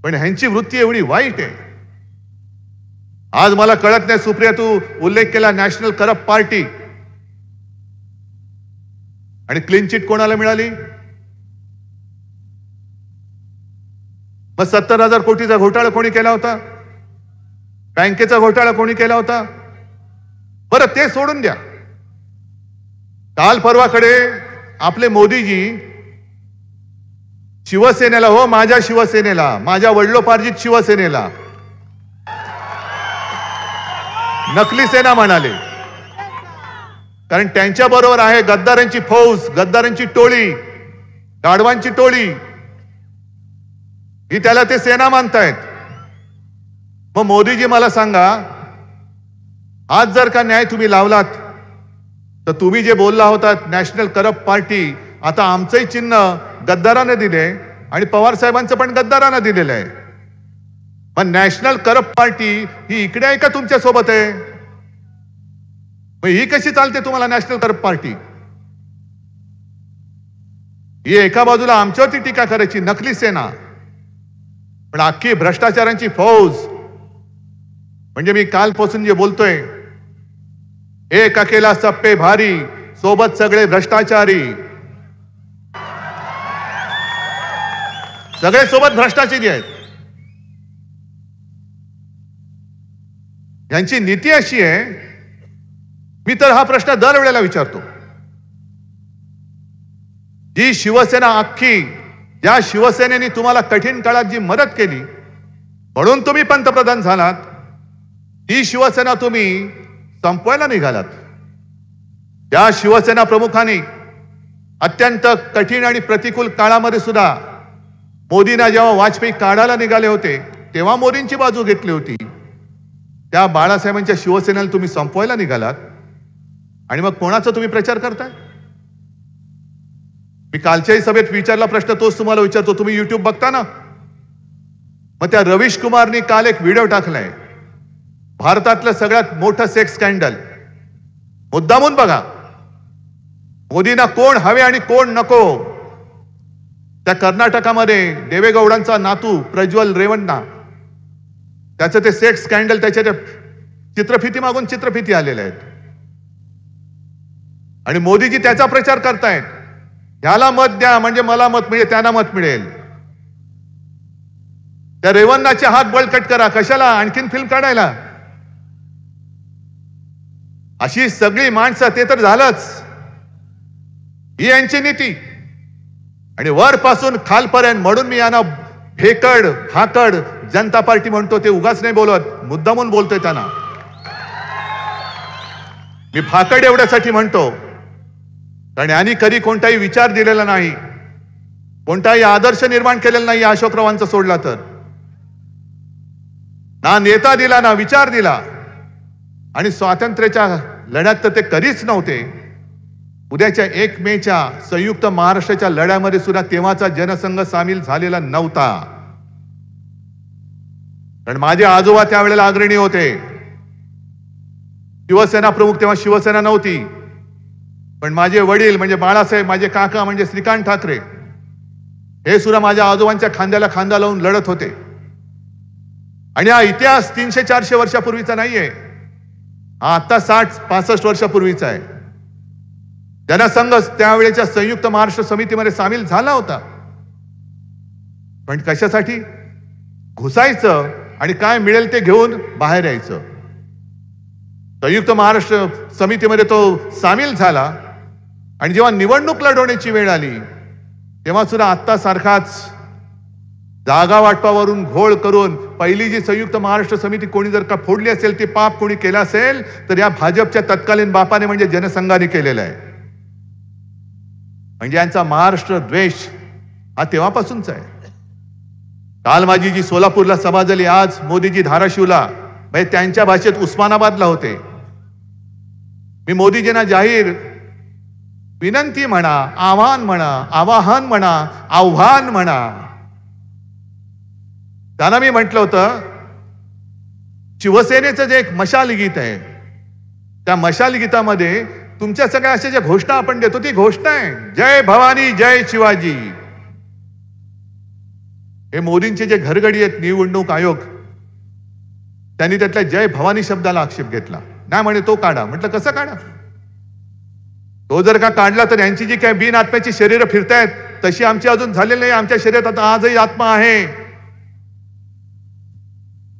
पण ह्यांची वृत्ती एवढी वाईट आहे. आज मला कळत नाही सुप्रिया, तू उल्लेख केला नॅशनल करप्ट पार्टी, आणि क्लीन चिट कोणाला मिळाली? मग 70,000 कोटीचा घोटाळा कोणी केला होता? बँकेचा घोटाळा कोणी केला होता? बरं ते सोडून द्या. काल परवाकडे आपले मोदीजी शिवसेनेला, हो माझ्या शिवसेनेला, माझ्या वडिलोपार्जित शिवसेनेला नकली सेना म्हणाले. कारण त्यांच्या बरोबर आहे गद्दारांची फौज, गद्दारांची टोळी, गाढवांची टोळी, ही त्याला ते सेना मानतायत. मग मोदीजी मला सांगा, आज जर का न्याय तुम्ही लावलात तर तुम्ही जे बोलला होतात नॅशनल करप्ट पार्टी, आता आमचंही चिन्ह गद्दारानं दिले आणि पवार साहेबांचं पण गद्दारानं दिलेलं आहे. पण नॅशनल करप्ट पार्टी ही इकडे आहे का तुमच्या सोबत आहे? मग ही कशी चालते तुम्हाला नॅशनल करप्ट पार्टी? ही एका बाजूला आमच्यावरती टीका करायची नकली सेना, पण अख्खी भ्रष्टाचारांची फौज. म्हणजे मी कालपासून जे बोलतोय, एक अकेला सप्पे भारी, सोबत सगळे भ्रष्टाचारी, सगळे सोबत भ्रष्टाचारी आहेत. यांची नीती अशी आहे, मी तर हा प्रश्न दरवेळेला विचारतो, जी शिवसेना अख्खी, ज्या शिवसेनेने तुम्हाला कठीण काळात जी मदत केली म्हणून तुम्ही पंतप्रधान झालात, ती शिवसेना तुम्ही संपवायला निघालात. त्या शिवसेना प्रमुखांनी अत्यंत कठीण आणि प्रतिकूल काळामध्ये सुद्धा मोदींना जेव्हा वाजपेयी काढायला निघाले होते तेव्हा मोदींची बाजू घेतली होती. त्या बाळासाहेबांच्या शिवसेनेला तुम्ही संपवायला निघालात आणि मग कोणाचा तुम्ही प्रचार करताय? मी कालच्याही सभेत विचारला प्रश्न, तोच तुम्हाला विचारतो. तुम्ही युट्यूब बघता ना? मग त्या रवीश कुमारनी काल एक व्हिडिओ टाकलाय, भारतातलं सगळ्यात मोठं सेक्स स्कॅन्डल. मुद्दामून बघा, मोदींना कोण हवे आणि कोण नको. त्या कर्नाटकामध्ये देवेगौडांचा नातू प्रज्वल रेवण्णा, त्याचं ते सेक्स स्कॅन्डल, त्याच्या चित्रफिती मागून चित्रफिती आलेल्या आहेत आणि मोदीजी त्याचा प्रचार करतायत. ह्याला मत द्या म्हणजे मला मत मिळेल, त्यांना मत मिळेल. त्या रेवन्नाचे हात बळकट करा, कशाला? आणखीन फिल्म काढायला. अशी सगळी माणसं, ते तर झालंच, ही यांची नीती. आणि वरपासून खालपर्यंत, म्हणून मी यांना भेकड भाकड जनता पार्टी म्हणतो. ते उगाच नाही बोलत, मुद्दामून बोलतोय त्यांना. मी भाकड एवढ्यासाठी म्हणतो कारण यांनी कधी कोणताही विचार दिलेला नाही, कोणताही आदर्श निर्माण केलेला नाही अशोकरावांचा सोडला तर. ना नेता दिला, ना विचार दिला. आणि स्वातंत्र्याच्या लढ्यात तर ते कधीच नव्हते. उद्याच्या 1 मेच्या संयुक्त महाराष्ट्राच्या लढ्यामध्ये सुद्धा तेव्हाचा जनसंघ सामील झालेला नव्हता. कारण माझे आजोबा त्यावेळेला अग्रणी होते. शिवसेना प्रमुख तेव्हा शिवसेना नव्हती, पण माझे वडील म्हणजे बाळासाहेब, माझे काका म्हणजे श्रीकांत ठाकरे, हे सुद्धा माझ्या आजोबांच्या खांद्याला खांदा लावून लढत होते. आणि हा इतिहास 300-400 वर्षापूर्वीचा नाहीये, हा आता 60-65 वर्षापूर्वीचा आहे. जनसंघ त्यावेळेच्या संयुक्त महाराष्ट्र समितीमध्ये सामील झाला होता. पण कशासाठी? घुसायचं आणि काय मिळेल ते घेऊन बाहेर यायचं. संयुक्त महाराष्ट्र समितीमध्ये तो सामील झाला आणि जेव्हा निवडणूक लढवण्याची वेळ आली तेव्हा सुद्धा आत्ता सारखाच जागा वाटपावरून घोळ करून पहिली जी संयुक्त महाराष्ट्र समिती कोणी जर का फोडली असेल, ती पाप कोणी केलं असेल तर या भाजपच्या तत्कालीन बापाने म्हणजे जनसंघाने केलेला आहे. म्हणजे यांचा महाराष्ट्र द्वेष हा तेव्हापासूनचा आहे. काल माझी जी सोलापूरला सभा झाली, आज मोदीजी धाराशिवला, म्हणजे त्यांच्या भाषेत उस्मानाबादला होते. मी मोदीजींना जाहीर विनंती म्हणा, आव्हान म्हणा, आव्हान म्हणा, त्यांना मी म्हटलं होतं, शिवसेनेचं जे एक मशाल गीत आहे, त्या मशाल गीतामध्ये तुमच्या सगळ्या अशा ज्या घोषणा आपण देतो ती घोषणा आहे, जय भवानी जय शिवाजी. हे मोदींचे जे घरगडी आहेत निवडणूक आयोग, त्यांनी त्यातल्या जय भवानी शब्दाला आक्षेप घेतला. नाही म्हणे तो काढा. म्हटलं कसं काढा? तो जर का काढला तर यांची जी काय बिन आत्म्याची शरीरं फिरतायत तशी आमची अजून झालेली नाही. आमच्या शरीरात आता आजही आत्मा आहे.